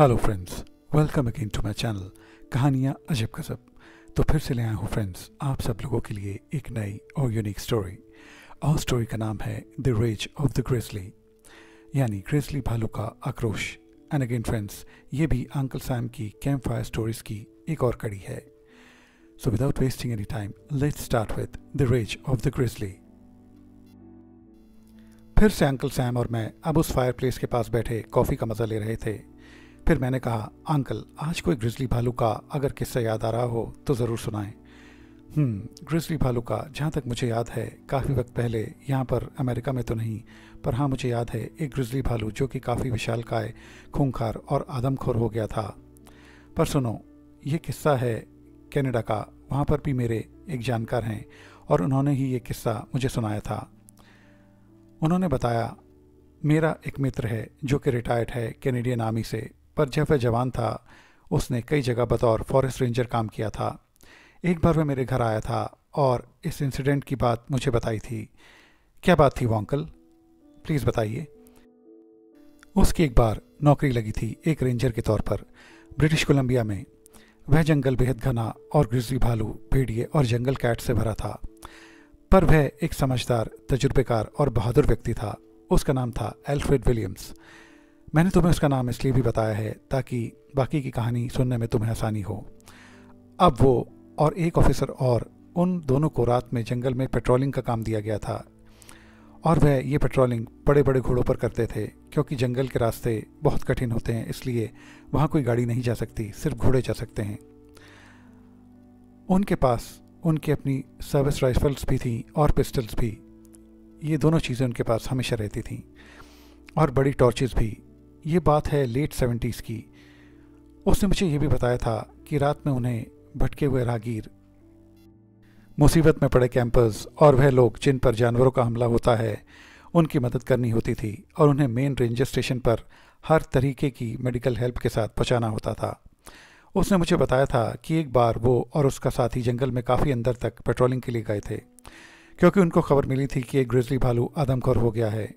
Hello friends, welcome again to my channel कहानियाँ अजब गजब। तो फिर से ले आया हूँ फ्रेंड्स आप सब लोगों के लिए एक नई और यूनिक स्टोरी। और स्टोरी का नाम है the rage of the grizzly, यानी ग्रिजली भालू का आक्रोश। एंड अगेन फ्रेंड्स, ये भी अंकल सैम की कैंप फायर स्टोरीज की एक और कड़ी है। So without wasting any time, let's start with the rage of the grizzly. फिर से अंकल सैम और मैं अब उस फायर प्लेस के पास बैठे कॉफ़ी का मज़ा ले रहे थे। फिर मैंने कहा, अंकल आज कोई ग्रिजली भालू का अगर किस्सा याद आ रहा हो तो ज़रूर सुनाएं। ग्रिजली भालू का जहाँ तक मुझे याद है, काफ़ी वक्त पहले, यहाँ पर अमेरिका में तो नहीं, पर हाँ मुझे याद है एक ग्रिजली भालू जो कि काफ़ी विशालकाय, खूंखार और आदमखोर हो गया था। पर सुनो, ये किस्सा है कनाडा का। वहाँ पर भी मेरे एक जानकार हैं और उन्होंने ही ये किस्सा मुझे सुनाया था। उन्होंने बताया, मेरा एक मित्र है जो कि रिटायर्ड है कैनेडियन आर्मी से, पर जब वह जवान था उसने कई जगह बतौर फॉरेस्ट रेंजर काम किया था। एक बार वह मेरे घर आया था और इस इंसिडेंट की बात मुझे बताई थी। क्या बात थी वो अंकल, प्लीज़ बताइए। उसकी एक बार नौकरी लगी थी एक रेंजर के तौर पर ब्रिटिश कोलंबिया में। वह जंगल बेहद घना और ग्रिजली भालू, भेड़िए और जंगल कैट से भरा था, पर वह एक समझदार, तजुर्बेकार और बहादुर व्यक्ति था। उसका नाम था एल्फ्रेड विलियम्स। मैंने तुम्हें उसका नाम इसलिए भी बताया है ताकि बाकी की कहानी सुनने में तुम्हें आसानी हो। अब वो और एक ऑफिसर और उन दोनों को रात में जंगल में पेट्रोलिंग का काम दिया गया था। और वह ये पेट्रोलिंग बड़े बड़े घोड़ों पर करते थे, क्योंकि जंगल के रास्ते बहुत कठिन होते हैं, इसलिए वहाँ कोई गाड़ी नहीं जा सकती, सिर्फ घोड़े जा सकते हैं। उनके पास उनकी अपनी सर्विस राइफल्स भी थी और पिस्टल्स भी। ये दोनों चीज़ें उनके पास हमेशा रहती थीं, और बड़ी टॉर्चेस भी। ये बात है लेट 70s की। उसने मुझे ये भी बताया था कि रात में उन्हें भटके हुए राहगीर, मुसीबत में पड़े कैंपर्स और वह लोग जिन पर जानवरों का हमला होता है, उनकी मदद करनी होती थी और उन्हें मेन रेंजर स्टेशन पर हर तरीके की मेडिकल हेल्प के साथ पहुंचाना होता था। उसने मुझे बताया था कि एक बार वो और उसका साथी जंगल में काफ़ी अंदर तक पेट्रोलिंग के लिए गए थे, क्योंकि उनको खबर मिली थी कि एक ग्रिजली भालू आदमखोर हो गया है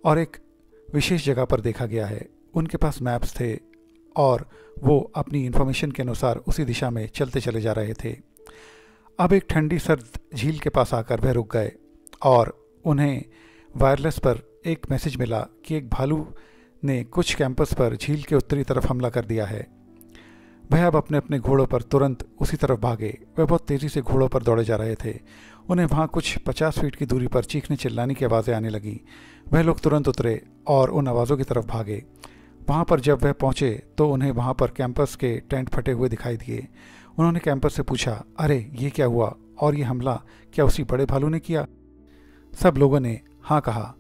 और एक विशेष जगह पर देखा गया है। उनके पास मैप्स थे और वो अपनी इन्फॉर्मेशन के अनुसार उसी दिशा में चलते चले जा रहे थे। अब एक ठंडी सर्द झील के पास आकर वह रुक गए और उन्हें वायरलेस पर एक मैसेज मिला कि एक भालू ने कुछ कैंपस पर झील के उत्तरी तरफ हमला कर दिया है। वह अब अपने अपने घोड़ों पर तुरंत उसी तरफ भागे। वह बहुत तेज़ी से घोड़ों पर दौड़े जा रहे थे। उन्हें वहाँ कुछ 50 फीट की दूरी पर चीखने चिल्लाने की आवाज़ें आने लगी। वह लोग तुरंत उतरे और उन आवाज़ों की तरफ भागे। वहाँ पर जब वह पहुँचे तो उन्हें वहाँ पर कैंपस के टेंट फटे हुए दिखाई दिए। उन्होंने कैंपस से पूछा, अरे ये क्या हुआ, और ये हमला क्या उसी बड़े भालू ने किया? सब लोगों ने हाँ कहा,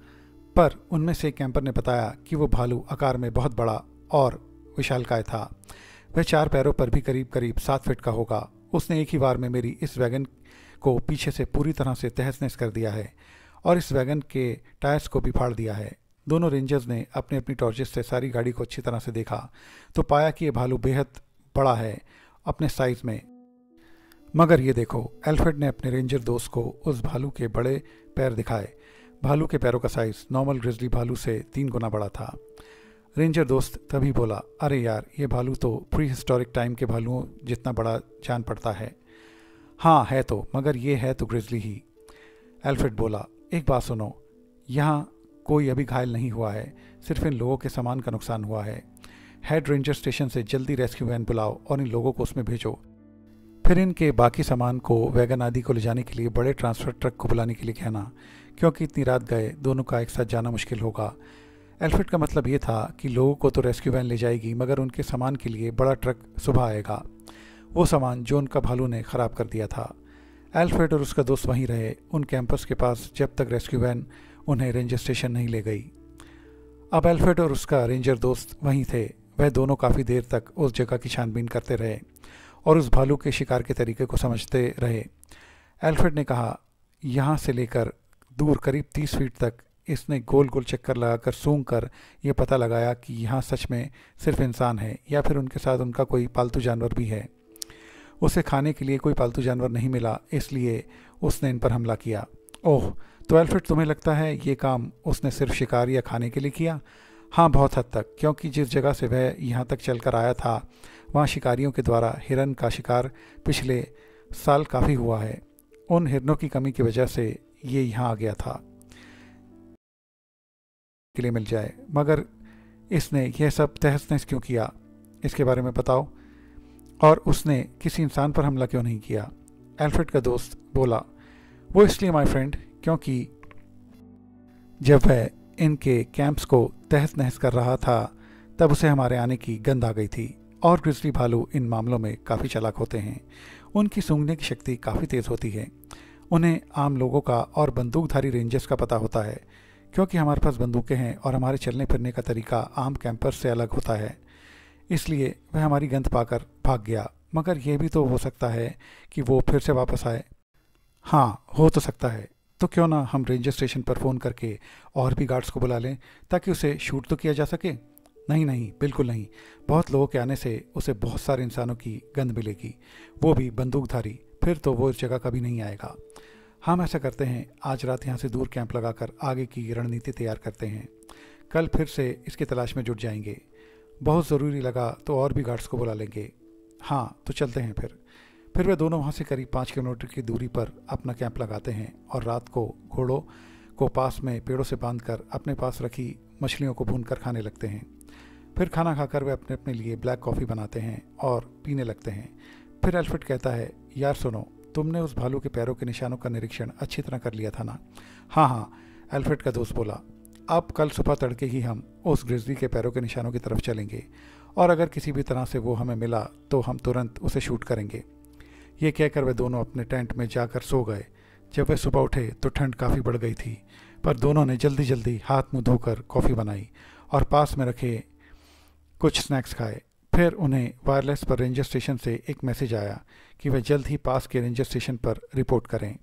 पर उनमें से एक कैंपर ने बताया कि वो भालू आकार में बहुत बड़ा और विशालकाय था। वह 4 पैरों पर भी करीब करीब 7 फीट का होगा। उसने एक ही बार में मेरी इस वैगन को पीछे से पूरी तरह से तहस नहस कर दिया है और इस वैगन के टायर्स को भी फाड़ दिया है। दोनों रेंजर्स ने अपनी अपनी टॉर्चेस से सारी गाड़ी को अच्छी तरह से देखा तो पाया कि यह भालू बेहद बड़ा है अपने साइज में। मगर ये देखो, एल्फ्रेड ने अपने रेंजर दोस्त को उस भालू के बड़े पैर दिखाए। भालू के पैरों का साइज नॉर्मल ग्रिजली भालू से 3 गुना बड़ा था। रेंजर दोस्त तभी बोला, अरे यार, ये भालू तो प्री हिस्टोरिक टाइम के भालुओं जितना बड़ा जान पड़ता है। हाँ है तो, मगर ये है तो ग्रिजली ही। एल्फ्रेड बोला, एक बात सुनो, यहाँ कोई अभी घायल नहीं हुआ है, सिर्फ इन लोगों के सामान का नुकसान हुआ है। हेड रेंजर स्टेशन से जल्दी रेस्क्यू वैन बुलाओ और इन लोगों को उसमें भेजो। फिर इनके बाकी सामान को, वैगन आदि को ले जाने के लिए बड़े ट्रांसफ़र ट्रक को बुलाने के लिए कहना, क्योंकि इतनी रात गए दोनों का एक साथ जाना मुश्किल होगा। एल्फ्रेड का मतलब ये था कि लोगों को तो रेस्क्यू वैन ले जाएगी, मगर उनके सामान के लिए बड़ा ट्रक सुबह आएगा, वो सामान जो उनका भालू ने ख़राब कर दिया था। एल्फ्रेड और उसका दोस्त वहीं रहे उन कैंपस के पास जब तक रेस्क्यू वैन उन्हें रेंजर स्टेशन नहीं ले गई। अब एल्फ्रेड और उसका रेंजर दोस्त वहीं थे। वह दोनों काफ़ी देर तक उस जगह की छानबीन करते रहे और उस भालू के शिकार के तरीके को समझते रहे। एल्फ्रेड ने कहा, यहाँ से लेकर दूर करीब 30 फीट तक इसने गोल गोल चक्कर लगाकर सूंघ कर यह पता लगाया कि यहाँ सच में सिर्फ इंसान है या फिर उनके साथ उनका कोई पालतू जानवर भी है। उसे खाने के लिए कोई पालतू जानवर नहीं मिला, इसलिए उसने इन पर हमला किया। ओह, तो एल्फ्रेड, तुम्हें लगता है ये काम उसने सिर्फ शिकार या खाने के लिए किया? हाँ, बहुत हद तक, क्योंकि जिस जगह से वह यहाँ तक चलकर आया था वहाँ शिकारियों के द्वारा हिरन का शिकार पिछले साल काफ़ी हुआ है। उन हिरनों की कमी की वजह से ये यहाँ आ गया था के लिए मिल जाए, मगर इसने यह सब तहस नहस क्यों किया, इसके बारे में बताओ। और उसने किसी इंसान पर हमला क्यों नहीं किया? एल्फ्रेड का दोस्त बोला, वो इसलिए माय फ्रेंड, क्योंकि जब वह इनके कैंप्स को तहस नहस कर रहा था तब उसे हमारे आने की गंध आ गई थी। और ग्रिजली भालू इन मामलों में काफ़ी चालाक होते हैं। उनकी सूंघने की शक्ति काफ़ी तेज़ होती है। उन्हें आम लोगों का और बंदूकधारी रेंजर्स का पता होता है, क्योंकि हमारे पास बंदूकें हैं और हमारे चलने फिरने का तरीका आम कैंपर्स से अलग होता है। इसलिए वह हमारी गंध पाकर भाग गया, मगर यह भी तो हो सकता है कि वो फिर से वापस आए। हाँ, हो तो सकता है। तो क्यों ना हम रेंजर स्टेशन पर फ़ोन करके और भी गार्ड्स को बुला लें ताकि उसे शूट तो किया जा सके। नहीं नहीं, बिल्कुल नहीं। बहुत लोगों के आने से उसे बहुत सारे इंसानों की गंध मिलेगी, वो भी बंदूकधारी। फिर तो वो इस जगह कभी नहीं आएगा। हम ऐसा करते हैं, आज रात यहाँ से दूर कैंप लगाकर आगे की रणनीति तैयार करते हैं। कल फिर से इसकी तलाश में जुट जाएंगे। बहुत ज़रूरी लगा तो और भी गार्ड्स को बुला लेंगे। हाँ, तो चलते हैं फिर वे दोनों वहाँ से करीब 5 किलोमीटर की दूरी पर अपना कैंप लगाते हैं और रात को घोड़ों को पास में पेड़ों से बांधकर अपने पास रखी मछलियों को भून कर खाने लगते हैं। फिर खाना खाकर वे अपने अपने लिए ब्लैक कॉफ़ी बनाते हैं और पीने लगते हैं। फिर एल्फ्रेड कहता है, यार सुनो, तुमने उस भालू के पैरों के निशानों का निरीक्षण अच्छी तरह कर लिया था ना? हाँ हाँ, एल्फ्रेड का दोस्त बोला। अब कल सुबह तड़के ही हम उस ग्रिजली के पैरों के निशानों की तरफ चलेंगे और अगर किसी भी तरह से वो हमें मिला तो हम तुरंत उसे शूट करेंगे। ये कहकर वे दोनों अपने टेंट में जाकर सो गए। जब वे सुबह उठे तो ठंड काफ़ी बढ़ गई थी, पर दोनों ने जल्दी जल्दी हाथ मुँह धोकर कॉफ़ी बनाई और पास में रखे कुछ स्नैक्स खाए। फिर उन्हें वायरलेस पर रेंजर स्टेशन से एक मैसेज आया कि वे जल्द ही पास के रेंजर स्टेशन पर रिपोर्ट करें।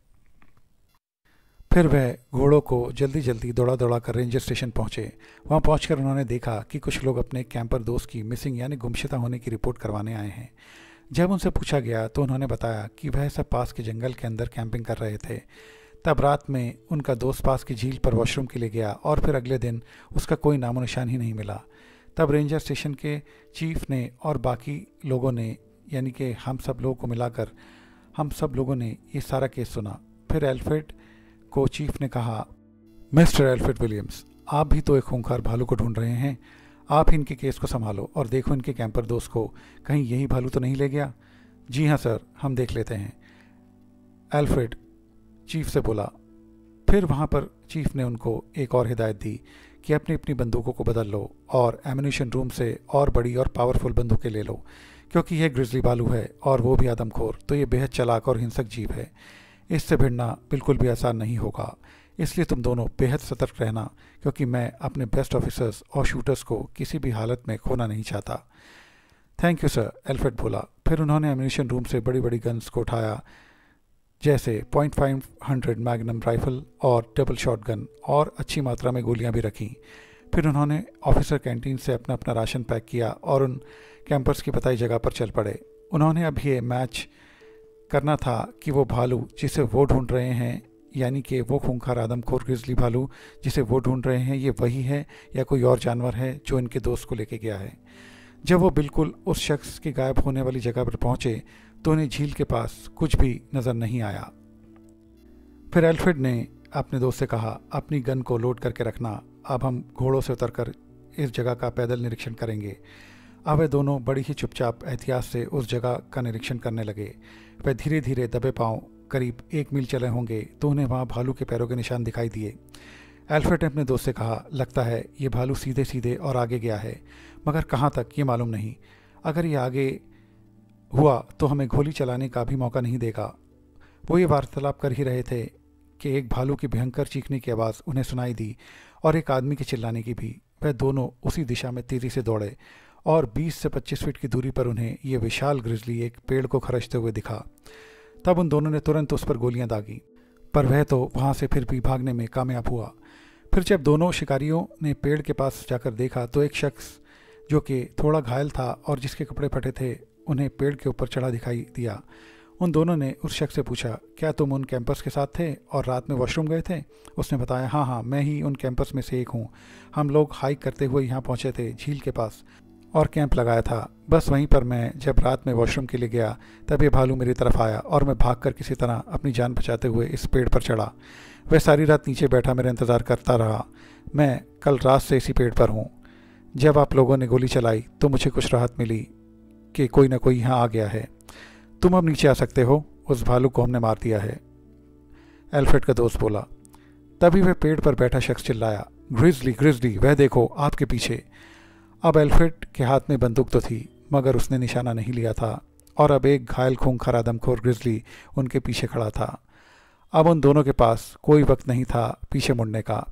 फिर वह घोड़ों को जल्दी जल्दी दौड़ा दौड़ा कर रेंजर स्टेशन पहुंचे। वहां पहुंचकर उन्होंने देखा कि कुछ लोग अपने कैंपर दोस्त की मिसिंग यानी गुमशुदा होने की रिपोर्ट करवाने आए हैं। जब उनसे पूछा गया तो उन्होंने बताया कि वह सब पास के जंगल के अंदर कैंपिंग कर रहे थे। तब रात में उनका दोस्त पास की झील पर वॉशरूम के लिए गया और फिर अगले दिन उसका कोई नामो निशान ही नहीं मिला। तब रेंजर स्टेशन के चीफ ने और बाकी लोगों ने, यानी कि हम सब लोगों को मिलाकर हम सब लोगों ने ये सारा केस सुना। फिर एल्फ्रेड को चीफ ने कहा, मिस्टर एल्फ्रेड विलियम्स, आप भी तो एक खूंखार भालू को ढूंढ रहे हैं। आप इनके केस को संभालो और देखो इनके कैंपर दोस्त को कहीं यही भालू तो नहीं ले गया। जी हाँ सर, हम देख लेते हैं, एल्फ्रेड चीफ से बोला। फिर वहाँ पर चीफ ने उनको एक और हिदायत दी कि अपनी अपनी बंदूकों को बदल लो और एम्यूनिशन रूम से और बड़ी और पावरफुल बंदूकें ले लो, क्योंकि यह ग्रिजली भालू है और वो भी आदमखोर, तो ये बेहद चालाक और हिंसक जीव है। इससे भिड़ना बिल्कुल भी आसान नहीं होगा, इसलिए तुम दोनों बेहद सतर्क रहना, क्योंकि मैं अपने बेस्ट ऑफिसर्स और शूटर्स को किसी भी हालत में खोना नहीं चाहता। थैंक यू सर, एल्फ्रेड बोला। फिर उन्होंने एम्यूनिशन रूम से बड़ी बड़ी गन्स को उठाया, जैसे .500 मैग्नम राइफल और डबल शॉट गन, और अच्छी मात्रा में गोलियां भी रखीं। फिर उन्होंने ऑफिसर कैंटीन से अपना अपना राशन पैक किया और उन कैंपर्स की बताई जगह पर चल पड़े। उन्होंने अब ये मैच करना था कि वो भालू जिसे वो ढूंढ रहे हैं, यानी कि वो खूंखार आदमखोर ग्रिजली भालू जिसे वो ढूंढ रहे हैं, ये वही है या कोई और जानवर है जो इनके दोस्त को लेके गया है। जब वो बिल्कुल उस शख्स के गायब होने वाली जगह पर पहुंचे तो उन्हें झील के पास कुछ भी नज़र नहीं आया। फिर एल्फ्रेड ने अपने दोस्त से कहा, अपनी गन को लोड करके रखना, अब हम घोड़ों से उतरकर इस जगह का पैदल निरीक्षण करेंगे। अब वे दोनों बड़ी ही चुपचाप एहतियात से उस जगह का निरीक्षण करने लगे। वे धीरे धीरे दबे पांव करीब 1 मील चले होंगे तो उन्हें वहाँ भालू के पैरों के निशान दिखाई दिए। एल्फ्रेड ने अपने दोस्त से कहा, लगता है ये भालू सीधे सीधे और आगे गया है, मगर कहाँ तक ये मालूम नहीं। अगर ये आगे हुआ तो हमें गोली चलाने का भी मौका नहीं देगा। वो ये वार्तालाप कर ही रहे थे कि एक भालू की भयंकर चीखने की आवाज़ उन्हें सुनाई दी और एक आदमी के चिल्लाने की भी। वह दोनों उसी दिशा में तेज़ी से दौड़े और 20 से 25 फीट की दूरी पर उन्हें ये विशाल ग्रिजली एक पेड़ को खरचते हुए दिखा। तब उन दोनों ने तुरंत उस पर गोलियां दागी, पर वह तो वहाँ से फिर भी भागने में कामयाब हुआ। फिर जब दोनों शिकारियों ने पेड़ के पास जाकर देखा तो एक शख्स जो कि थोड़ा घायल था और जिसके कपड़े फटे थे उन्हें पेड़ के ऊपर चढ़ा दिखाई दिया। उन दोनों ने उस शख्स से पूछा, क्या तुम उन कैंपर्स के साथ थे और रात में वॉशरूम गए थे? उसने बताया, हाँ हाँ, मैं ही उन कैंपर्स में से एक हूँ। हम लोग हाइक करते हुए यहाँ पहुँचे थे झील के पास और कैंप लगाया था। बस वहीं पर मैं जब रात में वॉशरूम के लिए गया तब ये भालू मेरी तरफ आया और मैं भागकर किसी तरह अपनी जान बचाते हुए इस पेड़ पर चढ़ा। वह सारी रात नीचे बैठा मेरा इंतज़ार करता रहा। मैं कल रात से इसी पेड़ पर हूँ। जब आप लोगों ने गोली चलाई तो मुझे कुछ राहत मिली कि कोई ना कोई यहाँ आ गया है। तुम अब नीचे आ सकते हो, उस भालू को हमने मार दिया है, एल्फ्रेड का दोस्त बोला। तभी वह पेड़ पर बैठा शख्स चिल्लाया, ग्रिजली ग्रिजली, वह देखो आपके पीछे। अब एल्फ्रेड के हाथ में बंदूक तो थी मगर उसने निशाना नहीं लिया था और अब एक घायल खूंखार आदमखोर ग्रिजली उनके पीछे खड़ा था। अब उन दोनों के पास कोई वक्त नहीं था पीछे मुड़ने का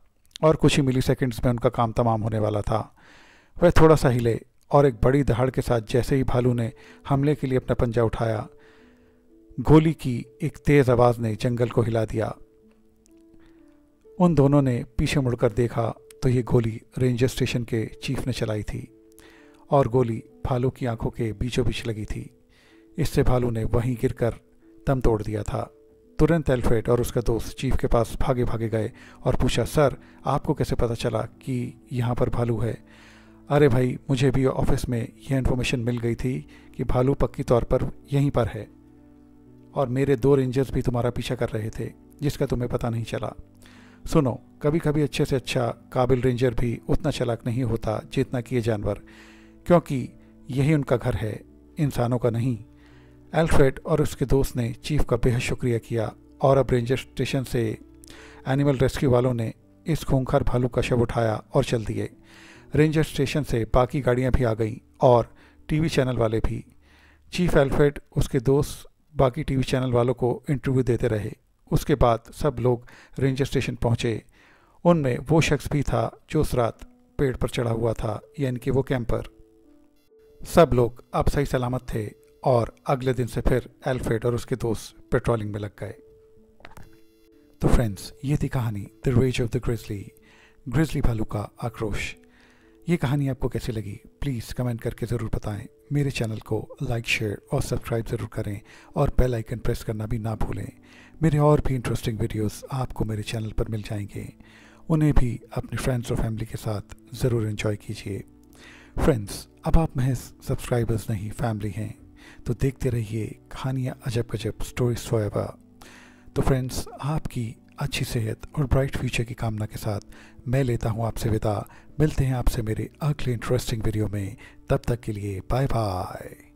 और कुछ ही मिली सेकेंड्स में उनका काम तमाम होने वाला था। वह थोड़ा सा हिले और एक बड़ी दहाड़ के साथ जैसे ही भालू ने हमले के लिए अपना पंजा उठाया, गोली की एक तेज़ आवाज़ ने जंगल को हिला दिया। उन दोनों ने पीछे मुड़कर देखा तो ये गोली रेंजर स्टेशन के चीफ ने चलाई थी और गोली भालू की आंखों के बीचों बीच लगी थी। इससे भालू ने वहीं गिरकर दम तोड़ दिया था। तुरंत एल्फ्रेड और उसका दोस्त चीफ के पास भागे भागे गए और पूछा, सर आपको कैसे पता चला कि यहाँ पर भालू है? अरे भाई, मुझे भी ऑफिस में यह इन्फॉर्मेशन मिल गई थी कि भालू पक्की तौर पर यहीं पर है और मेरे 2 रेंजर्स भी तुम्हारा पीछा कर रहे थे जिसका तुम्हें पता नहीं चला। सुनो, कभी कभी अच्छे से अच्छा काबिल रेंजर भी उतना चालाक नहीं होता जितना कि ये जानवर, क्योंकि यही उनका घर है, इंसानों का नहीं। एल्फ्रेड और उसके दोस्त ने चीफ का बेहद शुक्रिया किया और अब रेंजर स्टेशन से एनिमल रेस्क्यू वालों ने इस खूंखार भालू का शव उठाया और चल दिए। रेंजर स्टेशन से बाकी गाड़ियां भी आ गईं और टीवी चैनल वाले भी। चीफ एल्फ्रेड, उसके दोस्त बाकी टीवी चैनल वालों को इंटरव्यू देते रहे। उसके बाद सब लोग रेंजर स्टेशन पहुंचे। उनमें वो शख्स भी था जो उस रात पेड़ पर चढ़ा हुआ था, यानी कि वो कैंपर। सब लोग अब सही सलामत थे और अगले दिन से फिर एल्फ्रेड और उसके दोस्त पेट्रोलिंग में लग गए। तो फ्रेंड्स, ये थी कहानी the rage of the grizzly भालू का आक्रोश। ये कहानी आपको कैसी लगी प्लीज़ कमेंट करके ज़रूर बताएं। मेरे चैनल को लाइक, शेयर और सब्सक्राइब ज़रूर करें और बेल आइकन प्रेस करना भी ना भूलें। मेरे और भी इंटरेस्टिंग वीडियोस आपको मेरे चैनल पर मिल जाएंगे, उन्हें भी अपने फ्रेंड्स और फैमिली के साथ ज़रूर एंजॉय कीजिए। फ्रेंड्स, अब आप महज सब्सक्राइबर्स नहीं, फैमिली हैं, तो देखते रहिए कहानियाँ अजब गजब, स्टोरीज फॉरएवर। तो फ्रेंड्स, आपकी अच्छी सेहत और ब्राइट फ्यूचर की कामना के साथ मैं लेता हूँ आपसे विदा। मिलते हैं आपसे मेरे अगले इंटरेस्टिंग वीडियो में। तब तक के लिए बाय बाय।